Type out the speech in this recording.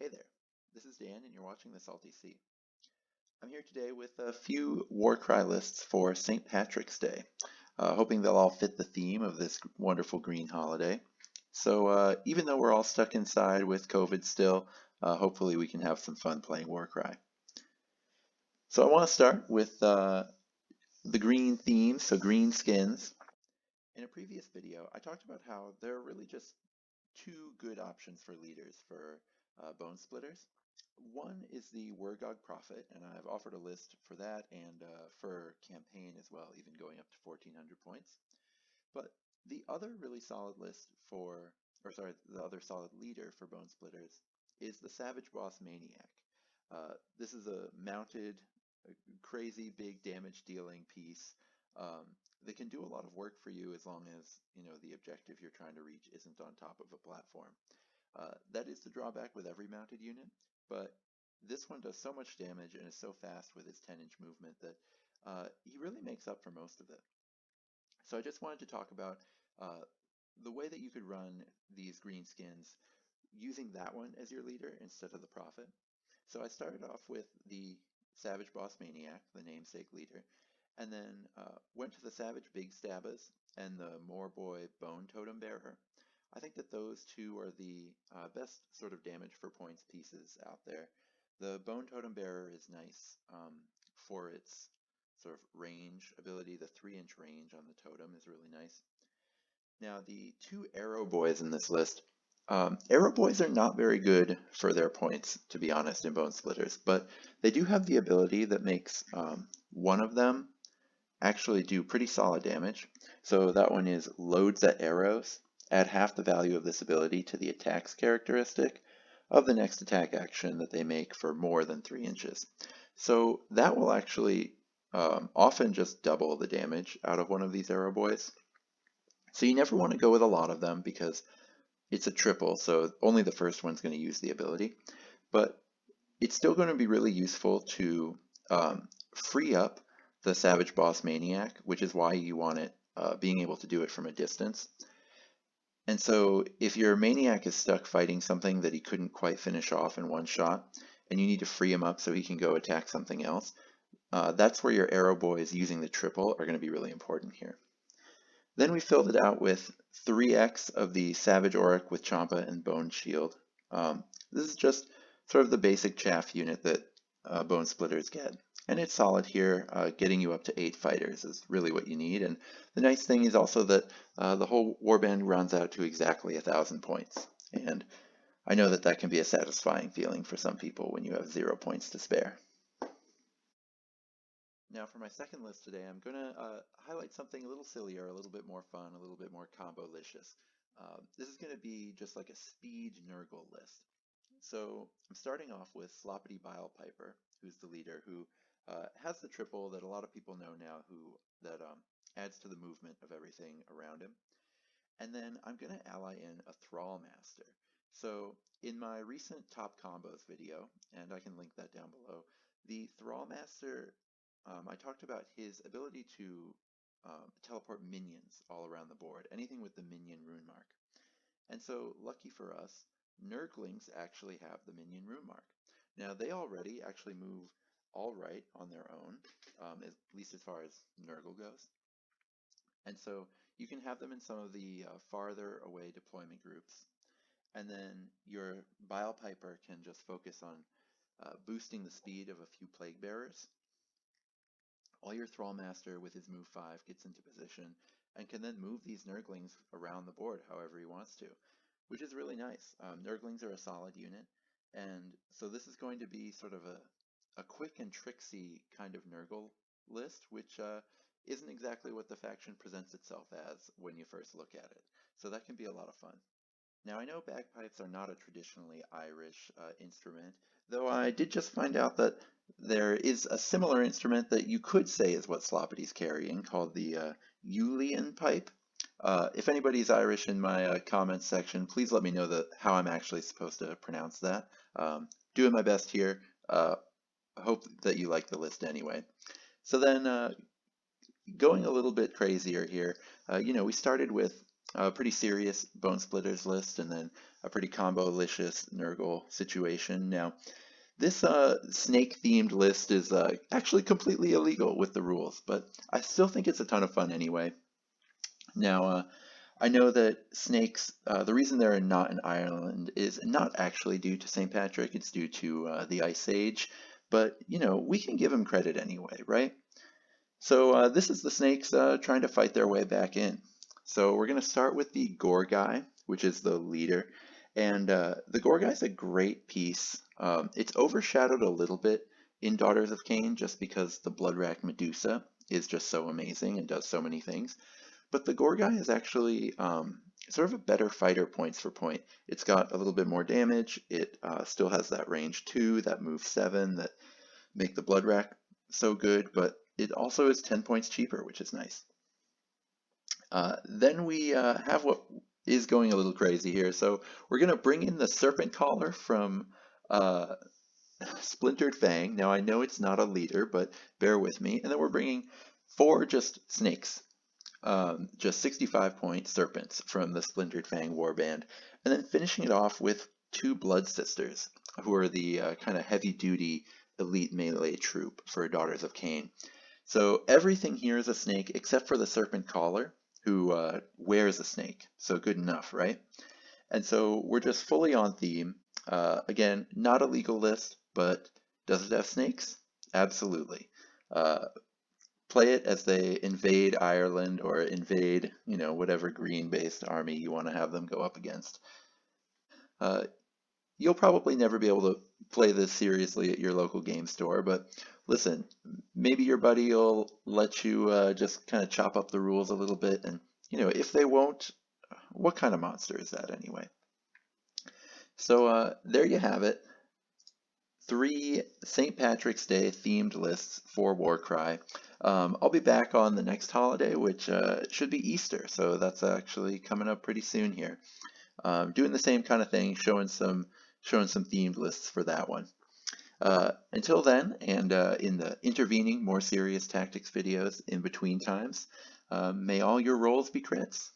Hey there, this is Dan and you're watching the Salty Sea. I'm here today with a few Warcry lists for St. Patrick's Day, hoping they'll all fit the theme of this wonderful green holiday. So even though we're all stuck inside with COVID still, hopefully we can have some fun playing Warcry. So I want to start with the green theme, so green skins. In a previous video, I talked about how there are really just two good options for leaders for Bone Splitters. One is the Wargog Prophet, and I've offered a list for that and for campaign as well, even going up to 1400 points. But the other really solid list for, or sorry, the other solid leader for Bone Splitters is the Savage Boss Maniac. This is a mounted, crazy big damage dealing piece that can do a lot of work for you as long as the objective you're trying to reach isn't on top of a platform. That is the drawback with every mounted unit, but this one does so much damage and is so fast with his 10-inch movement that he really makes up for most of it. So I just wanted to talk about the way that you could run these green skins using that one as your leader instead of the Prophet. So I started off with the Savage Boss Maniac, the namesake leader, and then went to the Savage Big Stabbas and the Moorboy Bone Totem Bearer. I think that those two are the best sort of damage for points pieces out there. The Bone Totem Bearer is nice for its sort of range ability. The 3-inch range on the totem is really nice. Now the two Arrow Boys in this list, Arrow Boys are not very good for their points, to be honest, in Bone Splitters, but they do have the ability that makes one of them actually do pretty solid damage. So that one is Loads at Arrows. Add half the value of this ability to the attacks characteristic of the next attack action that they make for more than 3 inches. So that will actually often just double the damage out of one of these Arrow Boys. So you never want to go with a lot of them because it's a triple, so only the first one's going to use the ability. But it's still going to be really useful to free up the Savage Boss Maniac, which is why you want it being able to do it from a distance. And so if your Maniac is stuck fighting something that he couldn't quite finish off in one shot, and you need to free him up so he can go attack something else, that's where your Arrow Boys using the triple are going to be really important here. Then we filled it out with 3x of the Savage Auric with Champa and Bone Shield. This is just sort of the basic chaff unit that Bone Splitters get. And it's solid here, getting you up to 8 fighters is really what you need. And the nice thing is also that the whole warband runs out to exactly 1,000 points. And I know that that can be a satisfying feeling for some people when you have 0 points to spare. Now for my second list today, I'm going to highlight something a little sillier, a little bit more fun, a little bit more combo-licious. This is going to be just like a speed Nurgle list. So I'm starting off with Sloppity Bilepiper, who's the leader, who has the triple that a lot of people know now, that adds to the movement of everything around him. And then I'm going to ally in a Thrall Master. So in my recent top combos video, and I can link that down below, the Thrall Master, I talked about his ability to teleport minions all around the board, anything with the minion rune mark. And so, lucky for us, Nurglings actually have the minion rune mark. Now, they already actually move all right on their own, at least as far as Nurgle goes. And so you can have them in some of the farther away deployment groups. And then your Bilepiper can just focus on boosting the speed of a few Plague Bearers. While your Thrallmaster with his move 5 gets into position and can then move these Nurglings around the board however he wants to, which is really nice. Nurglings are a solid unit, and so this is going to be sort of a quick and tricksy kind of Nurgle list, which isn't exactly what the faction presents itself as when you first look at it. So that can be a lot of fun. Now I know bagpipes are not a traditionally Irish instrument, though I did just find out that there is a similar instrument that you could say is what Sloppity's carrying, called the Uilleann pipe. If anybody's Irish in my comments section, please let me know how I'm actually supposed to pronounce that. Doing my best here. Hope that you like the list anyway. So then going a little bit crazier here, we started with a pretty serious Bone Splitters list, and then a pretty combo-licious Nurgle situation. Now, this snake-themed list is actually completely illegal with the rules, but I still think it's a ton of fun anyway. Now, I know that snakes, the reason they're not in Ireland is not actually due to St. Patrick, it's due to the Ice Age, but we can give them credit anyway, right? So this is the snakes trying to fight their way back in. So we're going to start with the Gore guy, which is the leader. And the Gore guy is a great piece. It's overshadowed a little bit in Daughters of Cain just because the Bloodrack Medusa is just so amazing and does so many things. But the Gore guy is actually sort of a better fighter points for point. It's got a little bit more damage. It still has that range 2, that move 7, that make the Blood Rack so good, but it also is 10 points cheaper, which is nice. Then we have what is going a little crazy here. So we're going to bring in the Serpent Caller from uh, Splintered Fang. Now I know it's not a leader, but bear with me. And then we're bringing 4 just snakes, just 65-point serpents from the Splintered Fang Warband, and then finishing it off with 2 Blood Sisters, who are the kind of heavy-duty elite melee troop for Daughters of Cain. So everything here is a snake except for the Serpent Caller, who wears a snake. So good enough, right? And so we're just fully on theme. Again, not a legal list, but does it have snakes? Absolutely. Play it as they invade Ireland or invade, whatever green-based army you want to have them go up against. Uh, you'll probably never be able to play this seriously at your local game store, but listen, maybe your buddy will let you just kind of chop up the rules a little bit, and if they won't, what kind of monster is that anyway? So there you have it. 3 St. Patrick's Day themed lists for Warcry. I'll be back on the next holiday, which should be Easter, so that's actually coming up pretty soon here. Doing the same kind of thing, showing some themed lists for that one. Until then, and in the intervening, more serious tactics videos in between times, may all your rolls be crits.